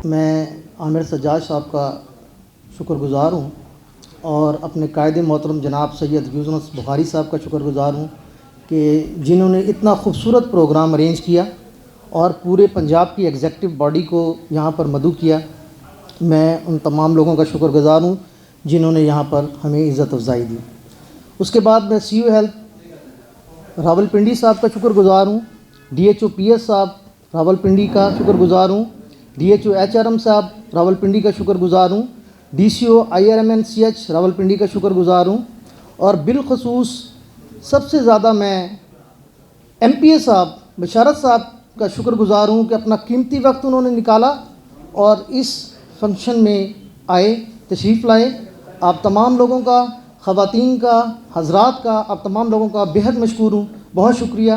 میں عامر سجاد صاحب کا شکر گزار ہوں اور اپنے قائد محترم جناب سید یونس بخاری صاحب کا شکر گزار ہوں کہ جنہوں نے اتنا خوبصورت پروگرام ارینج کیا اور پورے پنجاب کی ایگزیکٹو باڈی کو یہاں پر مدعو کیا۔ میں ان تمام لوگوں کا شکر گزار ہوں جنہوں نے یہاں پر ہمیں عزت افزائی دی۔ اس کے بعد میں سی او ہیلتھ راولپنڈی صاحب کا شکر گزار ہوں، D H O P S صاحب راولپنڈی کا شکر گزار ہوں، D H O H R M صاحب راولپنڈی کا شکر گزار ہوں، D C O I R M N C H Rawalpindi کا شکر گزار ہوں، اور بالخصوص سب سے زیادہ میں ایم پی اے صاحب بشارت صاحب کا شکر گزار ہوں کہ اپنا قیمتی وقت انہوں نے نکالا اور اس فنکشن میں آئے، تشریف لائے۔ آپ تمام لوگوں کا، خواتین کا، حضرات کا، آپ تمام لوگوں کا بہت مشکور ہوں، بہت شکریہ،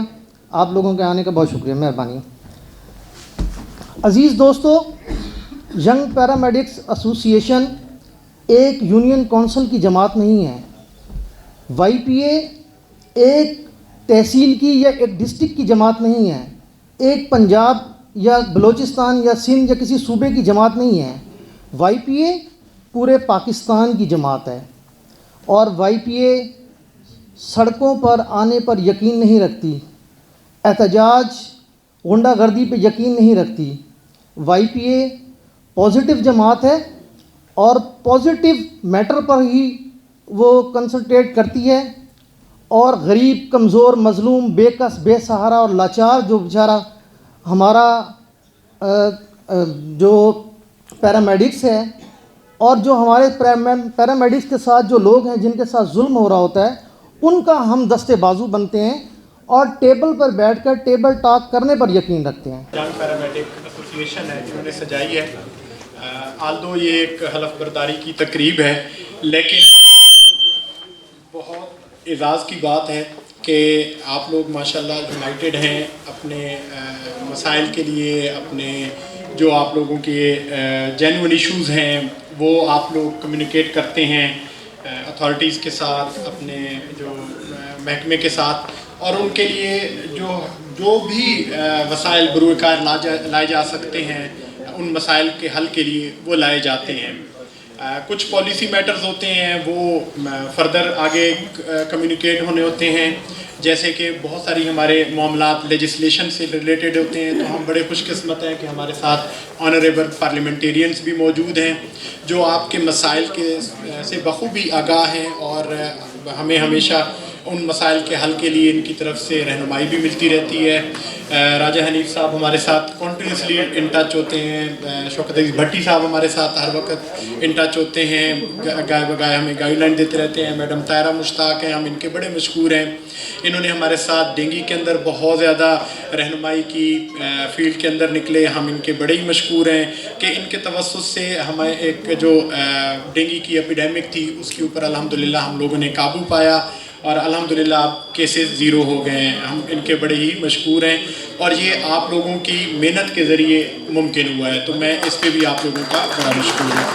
آپ لوگوں کے آنے کا بہت شکریہ، مہربانی۔ عزیز دوستو، ینگ پیرامیڈکس ایسوسی ایشن ایک یونین کونسل کی جماعت نہیں ہے۔ وائی پی اے ایک تحصیل کی یا ایک ڈسٹرکٹ کی جماعت نہیں ہے، ایک پنجاب یا بلوچستان یا سندھ یا کسی صوبے کی جماعت نہیں ہے۔ وائی پی اے پورے پاکستان کی جماعت ہے، اور وائی پی اے سڑکوں پر آنے پر یقین نہیں رکھتی، احتجاج غنڈہ گردی پہ یقین نہیں رکھتی۔ وائی پی اے پازیٹیو جماعت ہے اور پازیٹیو میٹر پر ہی وہ کنسنٹریٹ کرتی ہے، اور غریب، کمزور، مظلوم، بے کس، بے سہارا اور لاچار جو بیچارہ ہمارا جو پیرامیڈکس ہے اور جو ہمارے پیرامیڈکس کے ساتھ جو لوگ ہیں جن کے ساتھ ظلم ہو رہا ہوتا ہے، ان کا ہم دستے بازو بنتے ہیں اور ٹیبل پر بیٹھ کر ٹیبل ٹاک کرنے پر یقین رکھتے ہیں۔ ینگ پیرامیڈک ایسوسی ایشن ہے جنہوں نے سجائی ہے، آلدو یہ ایک حلف برداری کی تقریب ہے، لیکن بہت اعزاز کی بات ہے کہ آپ لوگ ماشاءاللہ یونائٹڈ ہیں اپنے مسائل کے لیے، اپنے جو آپ لوگوں کے جینوئن ایشوز ہیں وہ آپ لوگ کمیونیکیٹ کرتے ہیں اتھارٹیز کے ساتھ، اپنے جو محکمے کے ساتھ، اور ان کے لیے جو بھی وسائل بروئے کار لائے جا سکتے ہیں ان مسائل کے حل کے لیے وہ لائے جاتے ہیں۔ کچھ پالیسی میٹرز ہوتے ہیں وہ فردر آگے کمیونیکیٹ ہونے ہوتے ہیں، جیسے کہ بہت ساری ہمارے معاملات لیجسلیشن سے ریلیٹڈ ہوتے ہیں، تو ہم بڑے خوش قسمت ہیں کہ ہمارے ساتھ آنریبل پارلیمنٹیرینز بھی موجود ہیں جو آپ کے مسائل سے بخوبی آگاہ ہیں، اور ہمیں ہمیشہ ان مسائل کے حل کے لیے ان کی طرف سے رہنمائی بھی ملتی رہتی ہے۔ راجہ حنیف صاحب ہمارے ساتھ کنٹینیوسلی ان ٹچ ہوتے ہیں، شوکت عزیز بھٹی صاحب ہمارے ساتھ ہر وقت ان ٹچ ہوتے ہیں، گائے بگائے ہمیں گائیڈ لائن دیتے رہتے ہیں۔ میڈم طاہرہ مشتاق ہیں، ہم ان کے بڑے مشکور ہیں، انہوں نے ہمارے ساتھ ڈینگی کے اندر بہت زیادہ رہنمائی کی، فیلڈ کے اندر نکلے، ہم ان کے بڑے ہی مشکور ہیں کہ ان کے توسط سے ہمیں ایک جو ڈینگی کی ایپیڈیمک تھی اس کے اوپر الحمدللہ ہم لوگوں نے قابو پایا، اور الحمدللہ اب کیسز زیرو ہو گئے ہیں، ہم ان کے بڑے ہی مشکور ہیں، اور یہ آپ لوگوں کی محنت کے ذریعے ممکن ہوا ہے، تو میں اس پہ بھی آپ لوگوں کا بڑا مشکور ہوں۔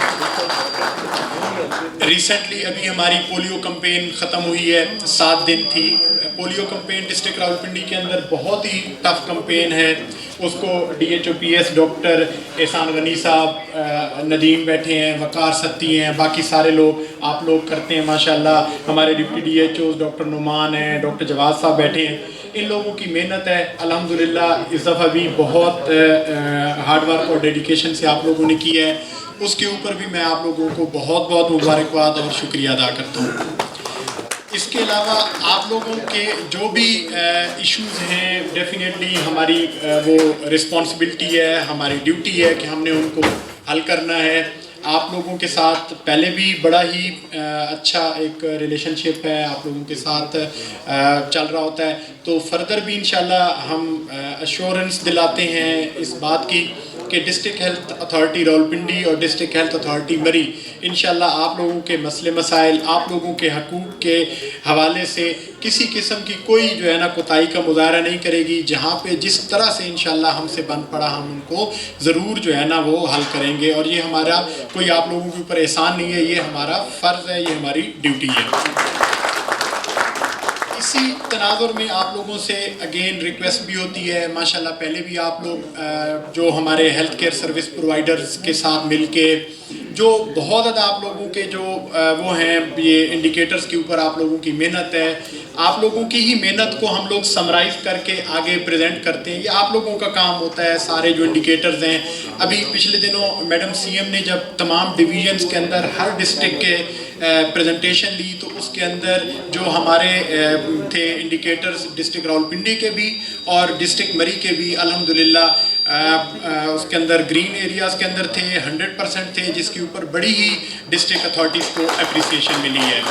ریسنٹلی ابھی ہماری پولیو کمپین ختم ہوئی ہے، 7 دن تھی پولیو کمپین ڈسٹرکٹ راولپنڈی کے اندر، بہت ہی ٹف کمپین ہے، اس کو D H O P S doctor Ehsan Ghani صاحب، ندیم بیٹھے ہیں، وقار ستی ہیں، باقی سارے لوگ آپ لوگ کرتے ہیں ماشاءاللہ، ہمارے deputy D H Os doctor Nauman ہیں، ڈاکٹر جواز صاحب بیٹھے ہیں، ان لوگوں کی محنت ہے الحمدللہ، اس دفعہ بھی بہت ہارڈ ورک اور ڈیڈیکیشن سے آپ لوگوں نے کی ہے، اس کے اوپر بھی میں آپ لوگوں کو بہت بہت مبارکباد اور شکریہ ادا کرتا ہوں۔ اس کے علاوہ آپ لوگوں کے جو بھی ایشوز ہیں ڈیفینیٹلی ہماری وہ رسپانسبلٹی ہے، ہماری ڈیوٹی ہے کہ ہم نے ان کو حل کرنا ہے۔ آپ لوگوں کے ساتھ پہلے بھی بڑا ہی اچھا ایک ریلیشن شپ ہے، آپ لوگوں کے ساتھ چل رہا ہوتا ہے، تو فردر بھی انشاءاللہ ہم ایشورنس دلاتے ہیں اس بات کی کہ ڈسٹرکٹ ہیلتھ اتھارٹی راولپنڈی اور ڈسٹرکٹ ہیلتھ اتھارٹی مری انشاءاللہ آپ لوگوں کے مسئلے مسائل، آپ لوگوں کے حقوق کے حوالے سے کسی قسم کی کوئی جو ہے نا کوتاہی کا مظاہرہ نہیں کرے گی، جہاں پہ جس طرح سے انشاءاللہ ہم سے بن پڑا ہم ان کو ضرور جو ہے نا وہ حل کریں گے، اور یہ ہمارا کوئی آپ لوگوں کے اوپر احسان نہیں ہے، یہ ہمارا فرض ہے، یہ ہماری ڈیوٹی ہے۔ اسی تناظر میں آپ لوگوں سے اگین ریکویسٹ بھی ہوتی ہے، ماشاءاللہ پہلے بھی آپ لوگ جو ہمارے ہیلتھ کیئر سروس پرووائڈرز کے ساتھ مل کے جو بہت زیادہ آپ لوگوں کے جو وہ ہیں یہ انڈیکیٹرز کے اوپر آپ لوگوں کی محنت ہے، آپ لوگوں کی ہی محنت کو ہم لوگ سمرائز کر کے آگے پریزنٹ کرتے ہیں، یہ آپ لوگوں کا کام ہوتا ہے. سارے جو انڈیکیٹرز ہیں ابھی پچھلے دنوں میڈم سی ایم نے جب تمام ڈویژنز کے اندر ہر ڈسٹرکٹ کے پریزنٹیشن لی تو اس کے اندر جو ہمارے تھے انڈیکیٹرز ڈسٹرکٹ راولپنڈی کے بھی اور ڈسٹرکٹ مری کے بھی الحمدللہ اس کے اندر گرین ایریاز کے اندر تھے 100% تھے، جس کے اوپر بڑی ہی ڈسٹرکٹ اتھارٹیز کو اپریسیشن ملی ہے.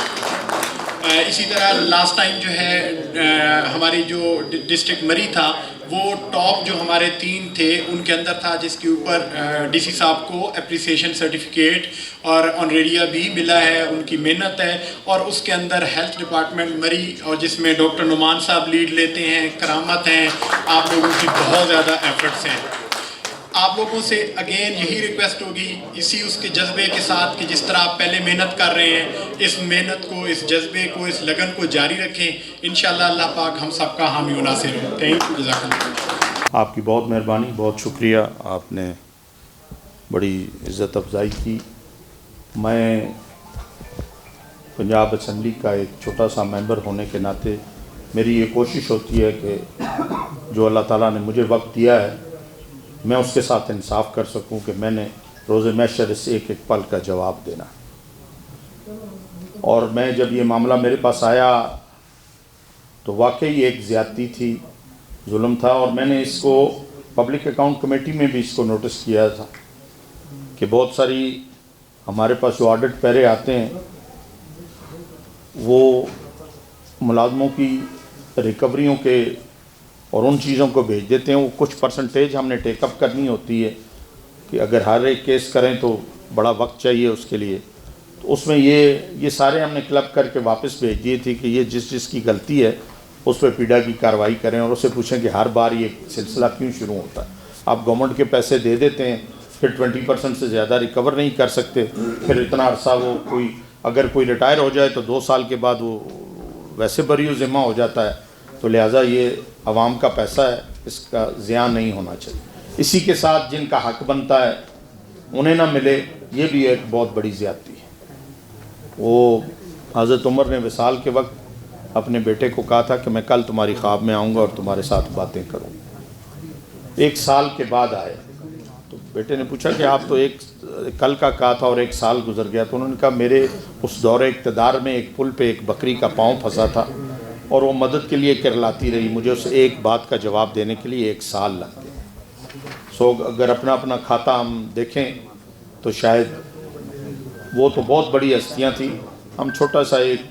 اسی طرح لاسٹ ٹائم جو ہے ہماری جو ڈسٹرکٹ مری تھا وہ ٹاپ جو ہمارے 3 تھے ان کے اندر تھا، جس کے اوپر ڈی سی صاحب کو اپریسیشن سرٹیفکیٹ اور آنریڈیا بھی ملا ہے، ان کی محنت ہے. اور اس کے اندر ہیلتھ ڈپارٹمنٹ مری اور جس میں ڈاکٹر نعمان صاحب لیڈ لیتے ہیں، کرامت ہیں، آپ لوگوں کی بہت زیادہ ایفرٹس ہیں. آپ لوگوں سے اگین یہی ریکویسٹ ہوگی اسی اس کے جذبے کے ساتھ کہ جس طرح آپ پہلے محنت کر رہے ہیں اس محنت کو، اس جذبے کو، اس لگن کو جاری رکھیں. انشاءاللہ اللہ پاک ہم سب کا حامی و ناصر ہو. تھینک یو، جزاک اللہ. آپ کی بہت مہربانی، بہت شکریہ، آپ نے بڑی عزت افزائی کی. میں پنجاب اسمبلی کا ایک چھوٹا سا ممبر ہونے کے ناطے میری یہ کوشش ہوتی ہے کہ جو اللہ تعالیٰ نے مجھے وقت دیا ہے میں اس کے ساتھ انصاف کر سکوں کہ میں نے روز محشر اس ایک ایک پل کا جواب دینا. اور میں جب یہ معاملہ میرے پاس آیا تو واقعی ایک زیادتی تھی، ظلم تھا، اور میں نے اس کو پبلک اکاؤنٹ کمیٹی میں بھی اس کو نوٹس کیا تھا کہ بہت ساری ہمارے پاس جو آڈٹ پیرے آتے ہیں وہ ملازموں کی ریکوریوں کے اور ان چیزوں کو بھیج دیتے ہیں. وہ کچھ پرسنٹیج ہم نے ٹیک اپ کرنی ہوتی ہے کہ اگر ہر ایک کیس کریں تو بڑا وقت چاہیے اس کے لیے. تو اس میں یہ سارے ہم نے کلب کر کے واپس بھیج دیے تھی کہ یہ جس کی غلطی ہے اس پہ پیڈا کی کارروائی کریں اور اسے پوچھیں کہ ہر بار یہ سلسلہ کیوں شروع ہوتا ہے. آپ گورنمنٹ کے پیسے دے دیتے ہیں پھر 20% سے زیادہ ریکور نہیں کر سکتے، پھر اتنا عرصہ وہ اگر کوئی ریٹائر ہو جائے تو 2 سال کے بعد وہ ویسے بری و ذمہ ہو جاتا ہے. تو لہٰذا یہ عوام کا پیسہ ہے، اس کا ضیاع نہیں ہونا چاہیے. اسی کے ساتھ جن کا حق بنتا ہے انہیں نہ ملے، یہ بھی ایک بہت بڑی زیادتی ہے. وہ حضرت عمر نے وصال کے وقت اپنے بیٹے کو کہا تھا کہ میں کل تمہاری خواب میں آؤں گا اور تمہارے ساتھ باتیں کروں گا. 1 سال کے بعد آئے تو بیٹے نے پوچھا کہ آپ تو کل کا کہا تھا اور 1 سال گزر گیا. تو انہوں نے کہا میرے اس دور اقتدار میں ایک پل پہ ایک بکری کا پاؤں پھنسا تھا اور وہ مدد کے لیے کرلاتی رہی، مجھے اس ایک بات کا جواب دینے کے لیے 1 سال لگ گئے. اگر اپنا کھاتا ہم دیکھیں تو شاید وہ تو بہت بڑی ہستیاں تھیں، ہم چھوٹا سا ایک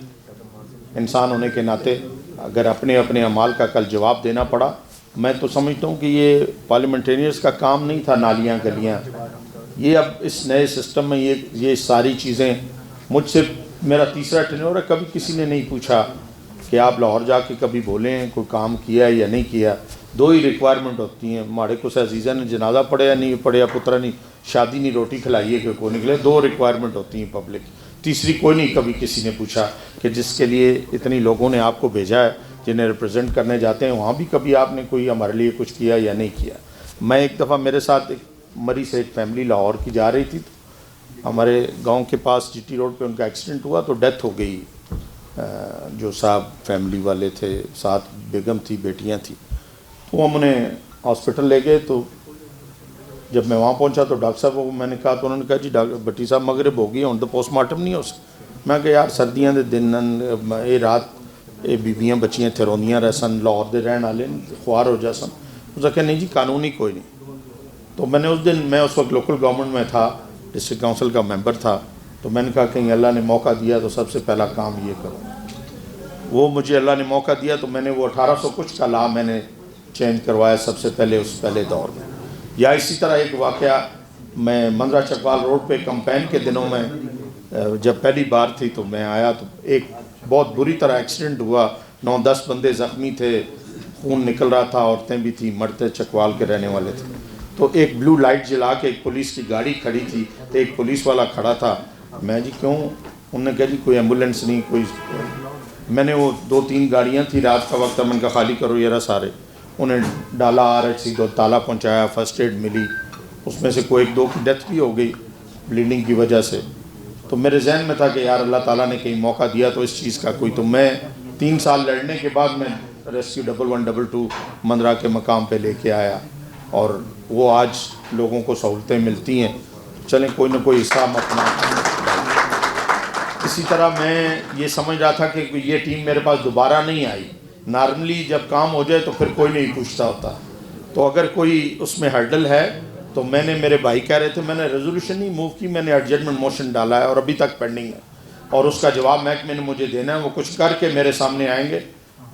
انسان ہونے کے ناطے اگر اپنے اعمال کا کل جواب دینا پڑا. میں تو سمجھتا ہوں کہ یہ پارلیمنٹیرینز کا کام نہیں تھا نالیاں گلیاں. یہ اب اس نئے سسٹم میں یہ ساری چیزیں مجھ سے میرا 3را ٹینیور ہے، کبھی کسی نے نہیں پوچھا کہ آپ لاہور جا کے کبھی بولیں کوئی کام کیا ہے یا نہیں کیا. 2 ہی ریکوائرمنٹ ہوتی ہیں، ماڑے کو سے عزیزہ نے جنازہ پڑھیا نہیں پڑھیا، پترا نہیں شادی نہیں روٹی کھلائیے کہ کوئی نکلے. 2 ریکوائرمنٹ ہوتی ہیں پبلک، تیسری کوئی نہیں کبھی کسی نے پوچھا کہ جس کے لیے اتنی لوگوں نے آپ کو بھیجا ہے جنہیں ریپرزینٹ کرنے جاتے ہیں وہاں بھی کبھی آپ نے کوئی ہمارے لیے کچھ کیا یا نہیں کیا. میں ایک دفعہ میرے ساتھ مری سے ایک فیملی لاہور کی جا رہی تھی، تو ہمارے گاؤں کے پاس جی ٹی روڈ پہ ان کا ایکسیڈنٹ ہوا تو ڈیتھ ہو گئی. جو صاحب فیملی والے تھے، ساتھ بیگم تھی، بیٹیاں تھیں. تو ہم انہیں ہاسپٹل لے گئے. تو جب میں وہاں پہنچا تو ڈاکٹر صاحب کو میں نے کہا تو انہوں نے کہا جی بٹی صاحب مغرب ہو گئی ہوں تو پوسٹ مارٹم نہیں ہو سکتا. میں کہا یار سردیاں دے دن یہ رات یہ بیویاں بچیاں تھے روندیاں رہ سن، لاہور دے رہن والے خوار ہو جا سن. اس نے کہا نہیں جی قانونی کوئی نہیں. تو میں نے اس وقت لوکل گورنمنٹ میں تھا، ڈسٹرکٹ کونسل کا ممبر تھا. تو میں نے کہا کہیں اللہ نے موقع دیا تو سب سے پہلا کام یہ کروں. وہ مجھے اللہ نے موقع دیا تو میں نے وہ 1800 کچھ کا لا میں نے چینج کروایا سب سے پہلے اس پہلے دور میں. یا اسی طرح ایک واقعہ میں مندرہ چکوال روڈ پہ کمپین کے دنوں میں جب پہلی بار تھی تو میں آیا تو ایک بہت بری طرح ایکسیڈنٹ ہوا. 9-10 بندے زخمی تھے، خون نکل رہا تھا، عورتیں بھی تھیں، مرتے چکوال کے رہنے والے تھے. تو ایک بلو لائٹ جلا کے ایک پولیس کی گاڑی کھڑی تھی تو ایک پولیس والا کھڑا تھا. میں جی کیوں؟ انہوں نے کہا جی کوئی ایمبولینس نہیں، کوئی میں نے وہ 2-3 گاڑیاں تھی رات کا وقت، میں نے کہا خالی کرو ذرا سارے، انہیں ڈالا RHC کو، تالا پہنچایا، فرسٹ ایڈ ملی، اس میں سے کوئی 1-2 کی ڈیتھ بھی ہو گئی بلیڈنگ کی وجہ سے. تو میرے ذہن میں تھا کہ یار اللہ تعالیٰ نے کہیں موقع دیا تو اس چیز کا کوئی، تو میں 3 سال لڑنے کے بعد میں ریسکیو 1122 مندرہ کے مقام پہ لے کے آیا، اور وہ آج لوگوں کو سہولتیں ملتی ہیں. چلیں کوئی نہ کوئی حصہ ہم اپنا. اسی طرح میں یہ سمجھ رہا تھا کہ یہ ٹیم میرے پاس دوبارہ نہیں آئی. نارملی جب کام ہو جائے تو پھر کوئی نہیں پوچھتا ہوتا، تو اگر کوئی اس میں ہرڈل ہے تو میں نے، میرے بھائی کہہ رہے تھے، میں نے ریزولوشن نہیں موو کی، میں نے ایڈجسٹمنٹ موشن ڈالا ہے اور ابھی تک پینڈنگ ہے، اور اس کا جواب محکمے نے مجھے دینا ہے. وہ کچھ کر کے میرے سامنے آئیں گے.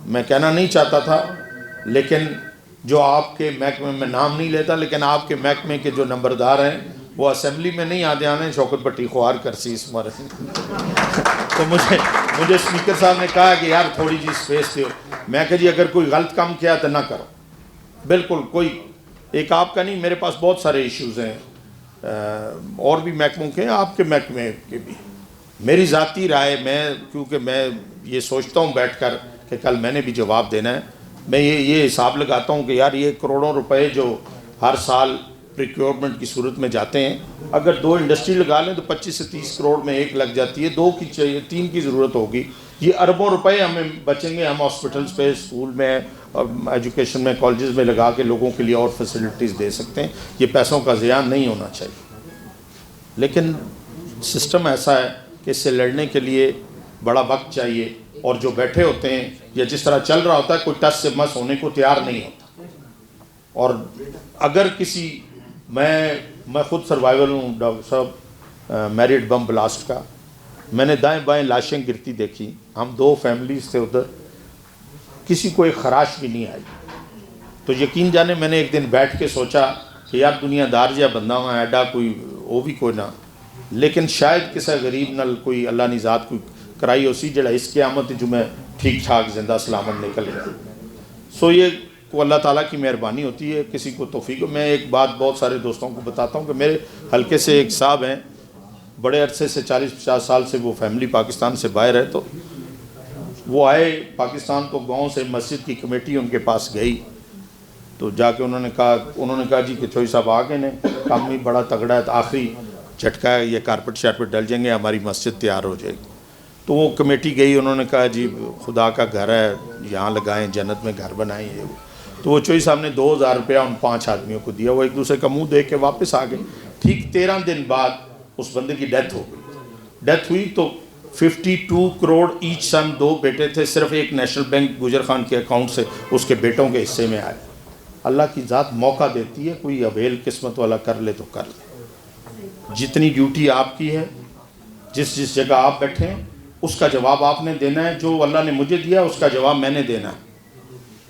میں کہنا نہیں چاہتا تھا، لیکن جو آپ کے محکمے میں نام نہیں لیتا، لیکن آپ کے محکمے کے جو نمبردار ہیں وہ اسمبلی میں نہیں آنے شوکت بٹی خوار کرسی اس مرے. تو مجھے اسپیکر صاحب نے کہا کہ یار تھوڑی جی اسپیس دو. میں کہا جی اگر کوئی غلط کام کیا تو نہ کرو. بالکل کوئی ایک آپ کا نہیں، میرے پاس بہت سارے ایشوز ہیں اور بھی محکموں کے ہیں، آپ کے محکمے کے بھی. میری ذاتی رائے، میں کیونکہ میں یہ سوچتا ہوں بیٹھ کر کہ کل میں نے بھی جواب دینا ہے، میں یہ حساب لگاتا ہوں کہ یار یہ کروڑوں روپے جو ہر سال پریکیورمنٹ کی صورت میں جاتے ہیں، اگر 2 انڈسٹری لگا لیں تو 25 سے 30 کروڑ میں ایک لگ جاتی ہے، 2 کی چاہیے، 3 کی ضرورت ہوگی. یہ اربوں روپے ہمیں بچیں گے، ہم ہاسپٹلس پہ، اسکول میں، ایجوکیشن میں، کالجز میں لگا کے لوگوں کے لیے اور فیسلٹیز دے سکتے ہیں. یہ پیسوں کا ضیاع نہیں ہونا چاہیے. لیکن سسٹم ایسا ہے کہ اس سے لڑنے کے لیے بڑا وقت چاہیے، اور جو بیٹھے ہوتے ہیں یا جس طرح چل رہا ہوتا ہے کوئی ٹس سے مس ہونے کو تیار نہیں ہوتا. اور اگر کسی، میں خود سروائیول ہوں ڈاکٹر صاحب، میرڈ بم بلاسٹ کا. میں نے دائیں بائیں لاشیں گرتی دیکھی. ہم 2 فیملیز تھے ادھر، کسی کو ایک خراش بھی نہیں آئی. تو یقین جانے میں نے ایک دن بیٹھ کے سوچا کہ یار دنیا دار جہا بندہ ہوں ایڈا کوئی وہ بھی کوئی نہ، لیکن شاید کسی غریب نال کوئی اللہ نے ذات کوئی کرائی ہو سی جڑا اس قیامت جو میں ٹھیک ٹھاک زندہ سلامت نکل گیا. سو یہ کو اللہ تعالیٰ کی مہربانی ہوتی ہے، کسی کو توفیق. میں ایک بات بہت سارے دوستوں کو بتاتا ہوں کہ میرے حلقے سے ایک صاحب ہیں، بڑے عرصے سے 40-50 سال سے وہ فیملی پاکستان سے باہر ہے. تو وہ آئے پاکستان کو، گاؤں سے مسجد کی کمیٹی ان کے پاس گئی، تو جا کے انہوں نے کہا جی کہ چوئی صاحب آ گئے نے، کام بھی بڑا تگڑا ہے، تو آخری جھٹکا ہے، یہ کارپٹ شارپٹ ڈل جائیں گے، ہماری مسجد تیار ہو جائے گی. تو وہ کمیٹی گئی، انہوں نے کہا جی خدا کا گھر ہے، یہاں لگائیں، جنت میں گھر بنائیں. یہ تو وہ چوئی صاحب نے 2000 روپیہ ان 5 آدمیوں کو دیا. وہ ایک دوسرے کا منہ دیکھ کے واپس آ گئے. ٹھیک 13 دن بعد اس بندے کی ڈیتھ ہو گئی. ڈیتھ ہوئی تو 52 کروڑ ایچ سن، 2 بیٹے تھے، صرف ایک نیشنل بینک گجر خان کے اکاؤنٹ سے اس کے بیٹوں کے حصے میں آئے. اللہ کی ذات موقع دیتی ہے، کوئی اویل قسمت والا کر لے تو کر لے. جتنی ڈیوٹی آپ کی ہے، جس جگہ آپ بیٹھے ہیں اس کا جواب آپ نے دینا ہے. جو اللہ نے مجھے دیا اس کا جواب میں نے دینا ہے.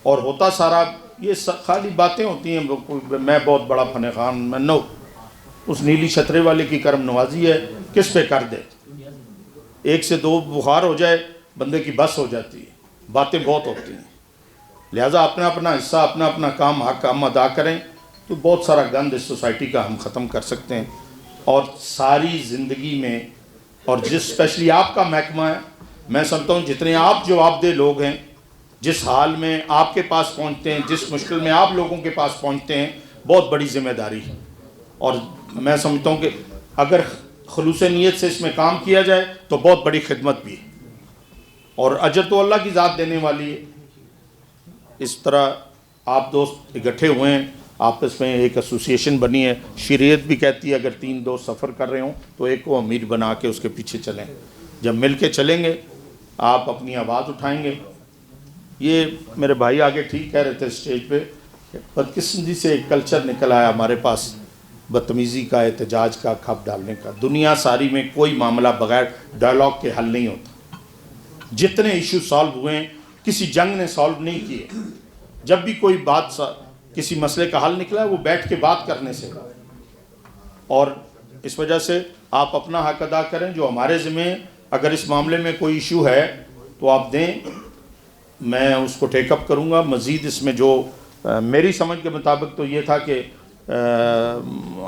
اور ہوتا سارا یہ خالی باتیں ہوتی ہیں، میں بہت بڑا فن خان، میں نو، اس نیلی چھترے والے کی کرم نوازی ہے، کس پہ کر دے. 1 سے 2 بخار ہو جائے بندے کی بس ہو جاتی ہے. باتیں بہت ہوتی ہیں. لہٰذا اپنا اپنا حصہ، اپنا اپنا کام حق ہم ادا کریں تو بہت سارا گند اس سوسائٹی کا ہم ختم کر سکتے ہیں. اور ساری زندگی میں، اور اسپیشلی آپ کا محکمہ ہے، میں سمجھتا ہوں جتنے آپ جواب دہ لوگ ہیں، جس حال میں آپ کے پاس پہنچتے ہیں، جس مشکل میں آپ لوگوں کے پاس پہنچتے ہیں، بہت بڑی ذمہ داری ہے. اور میں سمجھتا ہوں کہ اگر خلوص نیت سے اس میں کام کیا جائے تو بہت بڑی خدمت بھی ہے، اور اجر تو اللہ کی ذات دینے والی ہے. اس طرح آپ دوست اکٹھے ہوئے ہیں، آپس میں ایک ایسوسیشن بنی ہے. شریعت بھی کہتی ہے اگر 3 دوست سفر کر رہے ہوں تو ایک کو امیر بنا کے اس کے پیچھے چلیں. جب مل کے چلیں گے آپ اپنی آواز اٹھائیں گے. یہ میرے بھائی آگے ٹھیک کہہ رہے تھے اسٹیج پہ، بدقسمتی سے ایک کلچر نکل آیا ہمارے پاس، بدتمیزی کا، احتجاج کا، کھپ ڈالنے کا. دنیا ساری میں کوئی معاملہ بغیر ڈائلاگ کے حل نہیں ہوتا. جتنے ایشو سالو ہوئے ہیں کسی جنگ نے سالو نہیں کیے. جب بھی کوئی بات، کسی مسئلے کا حل نکلا ہے وہ بیٹھ کے بات کرنے سے. اور اس وجہ سے آپ اپنا حق ادا کریں جو ہمارے ذمہ. اگر اس معاملے میں کوئی ایشو ہے تو آپ دیں، میں اس کو ٹیک اپ کروں گا. مزید اس میں جو میری سمجھ کے مطابق تو یہ تھا کہ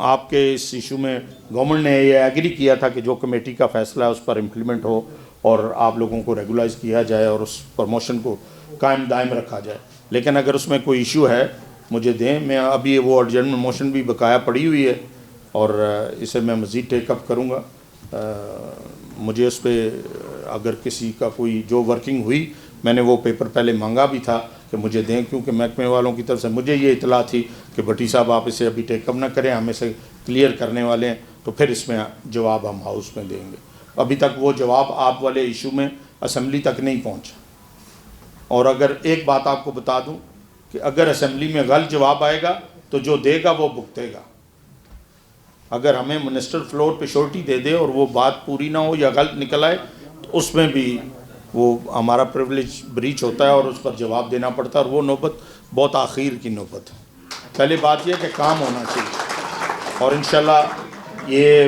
آپ کے اس ایشو میں گورنمنٹ نے یہ ایگری کیا تھا کہ جو کمیٹی کا فیصلہ ہے اس پر امپلیمنٹ ہو، اور آپ لوگوں کو ریگولائز کیا جائے اور اس پروموشن کو قائم دائم رکھا جائے. لیکن اگر اس میں کوئی ایشو ہے مجھے دیں. میں ابھی وہ ارجنٹ موشن بھی بقایا پڑی ہوئی ہے اور اسے میں مزید ٹیک اپ کروں گا. مجھے اس پہ اگر کسی کا کوئی جو ورکنگ ہوئی میں نے وہ پیپر پہلے مانگا بھی تھا کہ مجھے دیں, کیونکہ محکمے والوں کی طرف سے مجھے یہ اطلاع تھی کہ بھٹی صاحب آپ اسے ابھی ٹیک اپ نہ کریں, ہم اسے کلیئر کرنے والے ہیں, تو پھر اس میں جواب ہم ہاؤس میں دیں گے. ابھی تک وہ جواب آپ والے ایشو میں اسمبلی تک نہیں پہنچا. اور اگر ایک بات آپ کو بتا دوں کہ اگر اسمبلی میں غلط جواب آئے گا تو جو دے گا وہ بھگتے گا. اگر ہمیں منسٹر فلور پہ شورٹی دے دے اور وہ بات پوری نہ ہو یا غلط نکل آئے تو اس میں بھی وہ ہمارا پریولیج بریچ ہوتا ہے اور اس پر جواب دینا پڑتا ہے, اور وہ نوبت بہت آخر کی نوبت ہے. پہلے بات یہ کہ کام ہونا چاہیے, اور انشاءاللہ یہ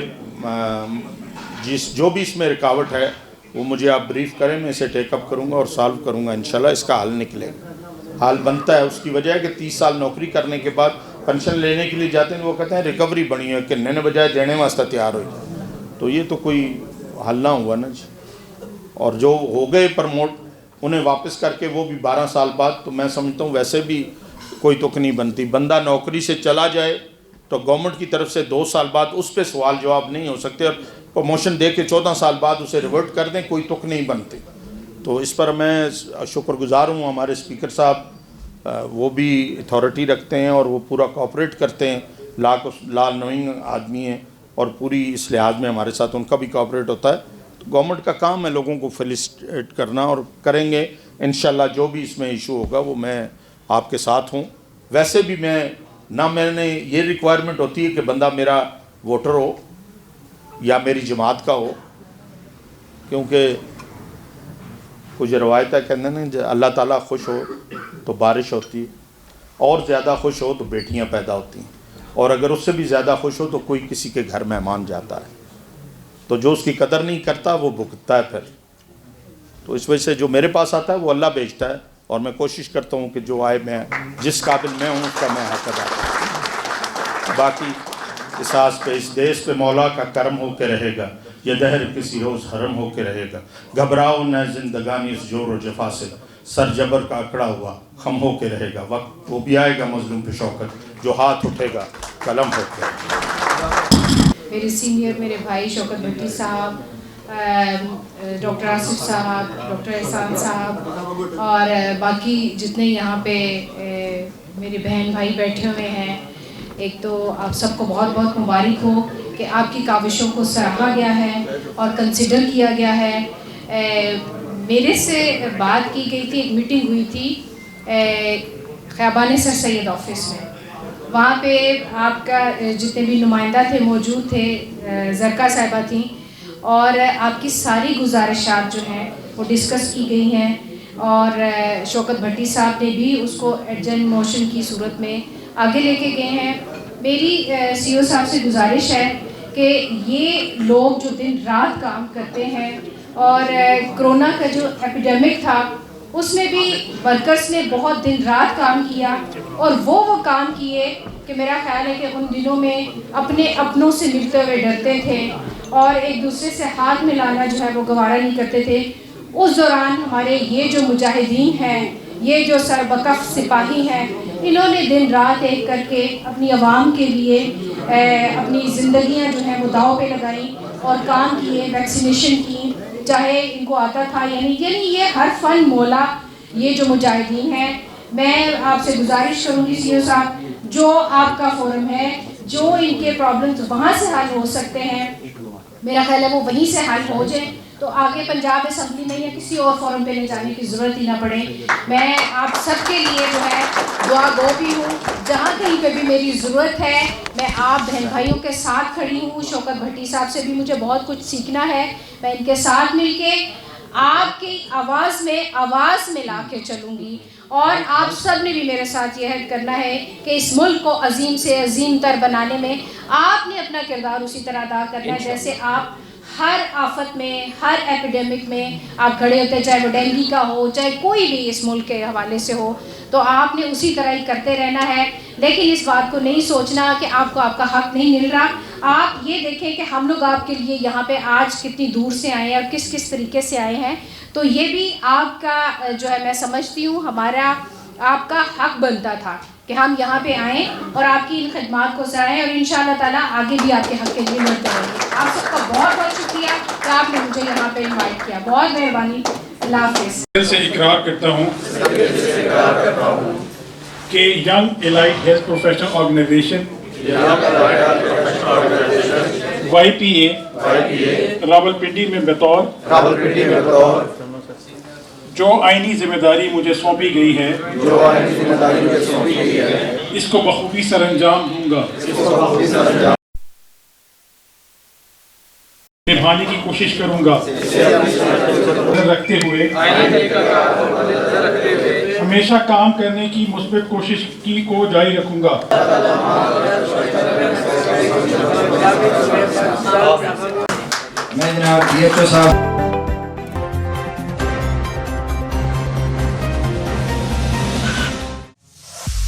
جو بھی اس میں رکاوٹ ہے وہ مجھے آپ بریف کریں, میں اسے ٹیک اپ کروں گا اور سالو کروں گا. انشاءاللہ اس کا حل نکلے گا. حل بنتا ہے. اس کی وجہ ہے کہ 30 سال نوکری کرنے کے بعد پینشن لینے کے لیے جاتے ہیں, وہ کہتے ہیں ریکوری بنی ہے کہ نہ بجائے دینے واسطہ تیار ہوئی. تو یہ تو کوئی حل نہ ہوا نا جی. اور جو ہو گئے پرموٹ انہیں واپس کر کے وہ بھی 12 سال بعد, تو میں سمجھتا ہوں ویسے بھی کوئی تک نہیں بنتی. بندہ نوکری سے چلا جائے تو گورنمنٹ کی طرف سے 2 سال بعد اس پہ سوال جواب نہیں ہو سکتے, اور پروموشن دے کے 14 سال بعد اسے ریورٹ کر دیں, کوئی تک نہیں بنتی. تو اس پر میں شکر گزار ہوں. ہمارے اسپیکر صاحب وہ بھی اتھارٹی رکھتے ہیں اور وہ پورا کوآپریٹ کرتے ہیں, لا نوئنگ آدمی ہیں, اور پوری اس لحاظ میں ہمارے ساتھ ان کا بھی کوآپریٹ ہوتا ہے. تو گورنمنٹ کا کام ہے لوگوں کو فیلسٹیٹ کرنا, اور کریں گے انشاءاللہ. جو بھی اس میں ایشو ہوگا وہ میں آپ کے ساتھ ہوں. ویسے بھی میں نے یہ ریکوائرمنٹ ہوتی ہے کہ بندہ میرا ووٹر ہو یا میری جماعت کا ہو, کیونکہ کچھ روایت ہے کہتے ہیں اللہ تعالیٰ خوش ہو تو بارش ہوتی ہے, اور زیادہ خوش ہو تو بیٹیاں پیدا ہوتی ہیں, اور اگر اس سے بھی زیادہ خوش ہو تو کوئی کسی کے گھر مہمان جاتا ہے. تو جو اس کی قدر نہیں کرتا وہ بھگتتا ہے پھر. تو اس وجہ سے جو میرے پاس آتا ہے وہ اللہ بھیجتا ہے, اور میں کوشش کرتا ہوں کہ جو آئے میں جس قابل میں ہوں اس کا میں حق ادا کروں. باقی احساس پہ اس دیس پہ مولا کا کرم ہو کے رہے گا, یہ دہر کسی روز حرم ہو کے رہے گا. گھبراؤ نہ زندگانی اس جور و جفا سے, سر جبر کا اکڑا ہوا خم ہو کے رہے گا. وقت وہ بھی آئے گا مظلوم پہ شوکت, جو ہاتھ اٹھے گا قلم ہو کے. میرے سینئر میرے بھائی شوکت بھٹی صاحب, ڈاکٹر آصف صاحب, ڈاکٹر احسان صاحب, اور باقی جتنے یہاں پہ میرے بہن بھائی بیٹھے ہوئے ہیں, ایک تو آپ سب کو بہت بہت مبارک ہو کہ آپ کی کاوشوں کو سراہا گیا ہے اور کنسیڈر کیا گیا ہے. میرے سے بات کی گئی تھی, ایک میٹنگ ہوئی تھی خیابان سر سید آفس میں. وہاں پہ آپ کا جتنے بھی نمائندہ تھے موجود تھے, زرکا صاحبہ تھیں, اور آپ کی ساری گزارشات جو ہیں وہ ڈسکس کی گئی ہیں, اور شوکت بھٹی صاحب نے بھی اس کو ارجنٹ موشن کی صورت میں آگے لے کے گئے ہیں. میری سی او صاحب سے گزارش ہے کہ یہ لوگ جو دن رات کام کرتے ہیں, اور کرونا کا جو ایپیڈیمک تھا اس میں بھی ورکرز نے بہت دن رات کام کیا, اور وہ کام کیے کہ میرا خیال ہے کہ ان دنوں میں اپنے اپنوں سے ملتے ہوئے ڈرتے تھے, اور ایک دوسرے سے ہاتھ ملانا جو ہے وہ گوارا نہیں کرتے تھے. اس دوران ہمارے یہ جو مجاہدین ہیں, یہ جو سربکف سپاہی ہیں, انہوں نے دن رات ایک کر کے اپنی عوام کے لیے اپنی زندگیاں جو ہیں وہ داؤ پہ لگائیں اور کام کیے, ویکسینیشن کی, چاہے ان کو آتا تھا یا نہیں. یعنی یہ ہر فن مولا یہ جو مجاہدین ہیں. میں آپ سے گزارش کروں گی سی او صاحب, جو آپ کا فورم ہے, جو ان کے پرابلمز وہاں سے حل ہو سکتے ہیں, میرا خیال ہے وہ وہیں سے حل ہو جائیں, تو آگے پنجاب اسمبلی میں یا کسی اور فورم پہ لے جانے کی ضرورت ہی نہ پڑے. میں آپ سب کے لیے جو ہے دعا گو بھی ہوں. جہاں کہیں پہ بھی میری ضرورت ہے میں آپ بہن بھائیوں کے ساتھ کھڑی ہوں. شوکت بھٹی صاحب سے بھی مجھے بہت کچھ سیکھنا ہے. میں ان کے ساتھ مل کے آپ کی آواز میں آواز ملا کے چلوں گی, اور آپ سب نے بھی میرے ساتھ یہ عہد کرنا ہے کہ اس ملک کو عظیم سے عظیم تر بنانے میں آپ نے اپنا کردار اسی طرح ادا کرنا ہے جیسے آپ ہر آفت میں, ہر ایپیڈیمک میں آپ کھڑے ہوتے, چاہے وہ ڈینگی کا ہو, چاہے کوئی بھی اس ملک کے حوالے سے ہو, تو آپ نے اسی طرح ہی کرتے رہنا ہے. لیکن اس بات کو نہیں سوچنا کہ آپ کو آپ کا حق نہیں مل رہا. آپ یہ دیکھیں کہ ہم لوگ آپ کے لیے یہاں پہ آج کتنی دور سے آئے ہیں اور کس کس طریقے سے آئے ہیں. تو یہ بھی آپ کا جو ہے میں سمجھتی ہوں ہمارا آپ کا حق بنتا تھا کہ ہم یہاں پہ آئیں اور آپ کی ان خدمات کو سرائیں, اور انشاءاللہ تعالیٰ آگے بھی آپ کے حق کے لیے لڑتے رہیں گے. آپ سب کا بہت بہت شکریہ کہ آپ نے مجھے یہاں پہ انوائٹ کیا. بہت مہربانی. اللہ حافظ. دل سے اقرار کرتا ہوں کہ young allied health professional organization YPA Rawalpindi میں بطور جو آئینی ذمہ داری مجھے سونپی گئی ہے اس کو بخوبی سر انجام دوں گا, نبھانے کی کوشش کروں گا, رکھتے ہوئے ہمیشہ کام کرنے کی مثبت کوشش کو جاری رکھوں گا. میں جناب DHO صاحب